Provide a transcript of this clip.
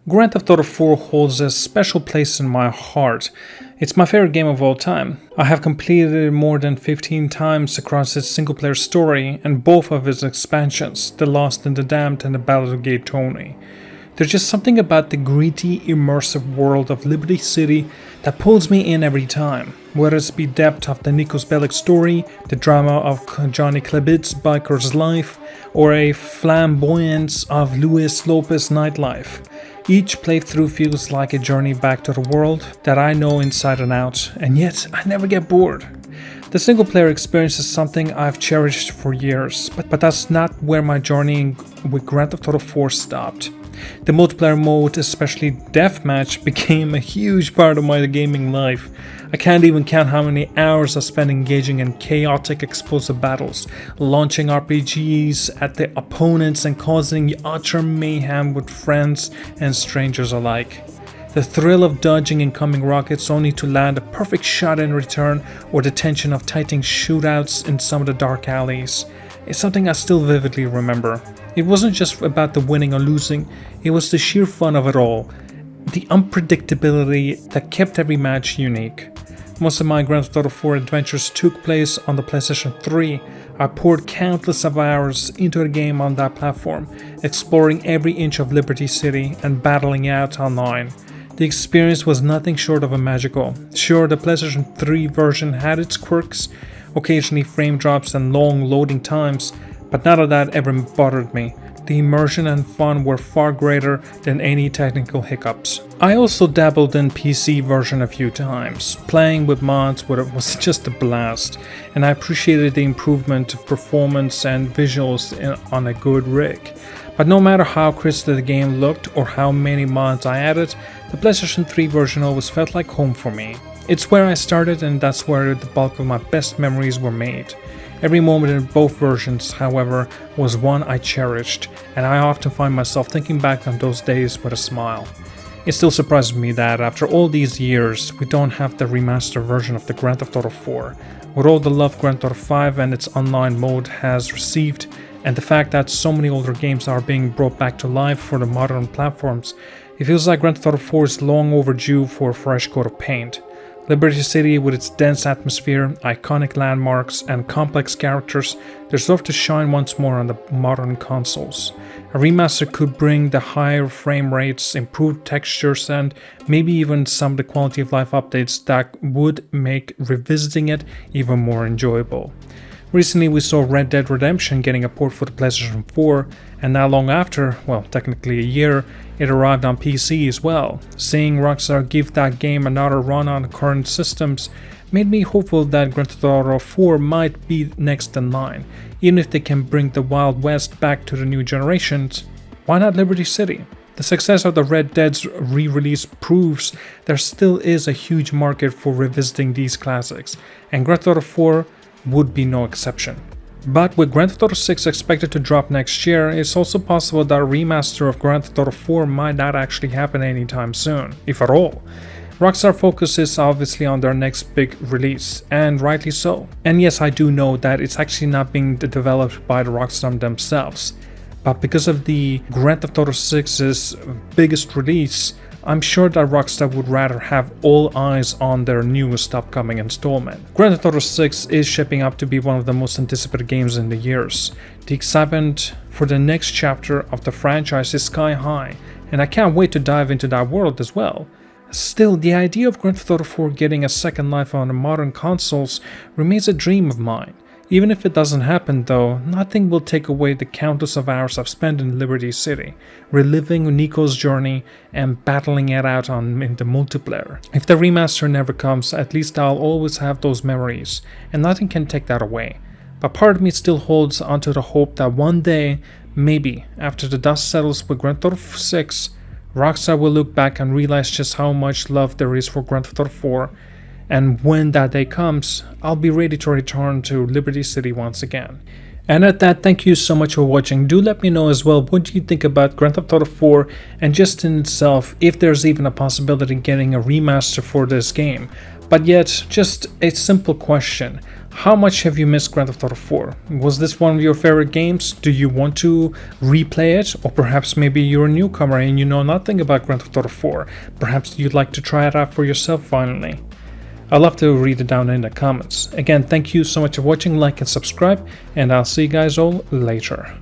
Grand Theft Auto 4 holds a special place in my heart. It's my favorite game of all time. I have completed it more than 15 times across its single-player story and both of its expansions, The Lost and the Damned and the Battle of Gay Tony. There's just something about the gritty, immersive world of Liberty City that pulls me in every time. Whether it's the depth of the Niko Bellic story, the drama of Johnny Klebit's biker's life, or a flamboyance of Luis Lopez's nightlife. Each playthrough feels like a journey back to the world that I know inside and out, and yet I never get bored. The single player experience is something I've cherished for years, but that's not where my journey with Grand Theft Auto 4 stopped. The multiplayer mode, especially Deathmatch, became a huge part of my gaming life. I can't even count how many hours I spent engaging in chaotic explosive battles, launching RPGs at the opponents and causing utter mayhem with friends and strangers alike. The thrill of dodging incoming rockets only to land a perfect shot in return, or the tension of titan shootouts in some of the dark alleys, is something I still vividly remember. It wasn't just about the winning or losing, it was the sheer fun of it all, the unpredictability that kept every match unique. Most of my Grand Theft Auto 4 adventures took place on the PlayStation 3. I poured countless of hours into the game on that platform, exploring every inch of Liberty City and battling out online. The experience was nothing short of magical. Sure, the PlayStation 3 version had its quirks, occasionally frame drops and long loading times, but none of that ever bothered me. The immersion and fun were far greater than any technical hiccups. I also dabbled in PC version a few times. Playing with mods was just a blast, and I appreciated the improvement of performance and visuals on a good rig. But no matter how crisp the game looked or how many mods I added, the PlayStation 3 version always felt like home for me. It's where I started, and that's where the bulk of my best memories were made. Every moment in both versions, however, was one I cherished, and I often find myself thinking back on those days with a smile. It still surprises me that after all these years, we don't have the remastered version of the Grand Theft Auto 4. With all the love Grand Theft Auto 5 and its online mode has received, and the fact that so many older games are being brought back to life for the modern platforms, it feels like Grand Theft Auto 4 is long overdue for a fresh coat of paint. Liberty City, with its dense atmosphere, iconic landmarks, and complex characters, deserves to shine once more on the modern consoles. A remaster could bring the higher frame rates, improved textures, and maybe even some of the quality of life updates that would make revisiting it even more enjoyable. Recently we saw Red Dead Redemption getting a port for the PlayStation 4, and not long after, well, technically a year, it arrived on PC as well. Seeing Rockstar give that game another run on current systems made me hopeful that Grand Theft Auto 4 might be next in line. Even if they can bring the Wild West back to the new generations, why not Liberty City? The success of the Red Dead's re-release proves there still is a huge market for revisiting these classics, and Grand Theft Auto 4 would be no exception. But with Grand Theft Auto 6 expected to drop next year, it's also possible that a remaster of Grand Theft Auto 4 might not actually happen anytime soon, if at all. Rockstar focuses obviously on their next big release, and rightly so. And yes, I do know that it's actually not being developed by the Rockstar themselves, but because of the Grand Theft Auto 6's biggest release, I'm sure that Rockstar would rather have all eyes on their newest upcoming installment. Grand Theft Auto 6 is shaping up to be one of the most anticipated games in the years. The excitement for the next chapter of the franchise is sky high, and I can't wait to dive into that world as well. Still, the idea of Grand Theft Auto 4 getting a second life on the modern consoles remains a dream of mine. Even if it doesn't happen though, nothing will take away the countless of hours I've spent in Liberty City, reliving Niko's journey and battling it out in the multiplayer. If the remaster never comes, at least I'll always have those memories, and nothing can take that away. But part of me still holds onto the hope that one day, maybe, after the dust settles with Grand Theft Auto 6, Rockstar will look back and realize just how much love there is for Grand Theft Auto 4, and when that day comes, I'll be ready to return to Liberty City once again. And at that, thank you so much for watching. Do let me know as well what you think about Grand Theft Auto 4 and just in itself, if there's even a possibility getting a remaster for this game. But yet, just a simple question. How much have you missed Grand Theft Auto 4? Was this one of your favorite games? Do you want to replay it? Or perhaps maybe you're a newcomer and you know nothing about Grand Theft Auto 4. Perhaps you'd like to try it out for yourself finally. I'd love to read it down in the comments. Again, thank you so much for watching, like and subscribe, and I'll see you guys all later.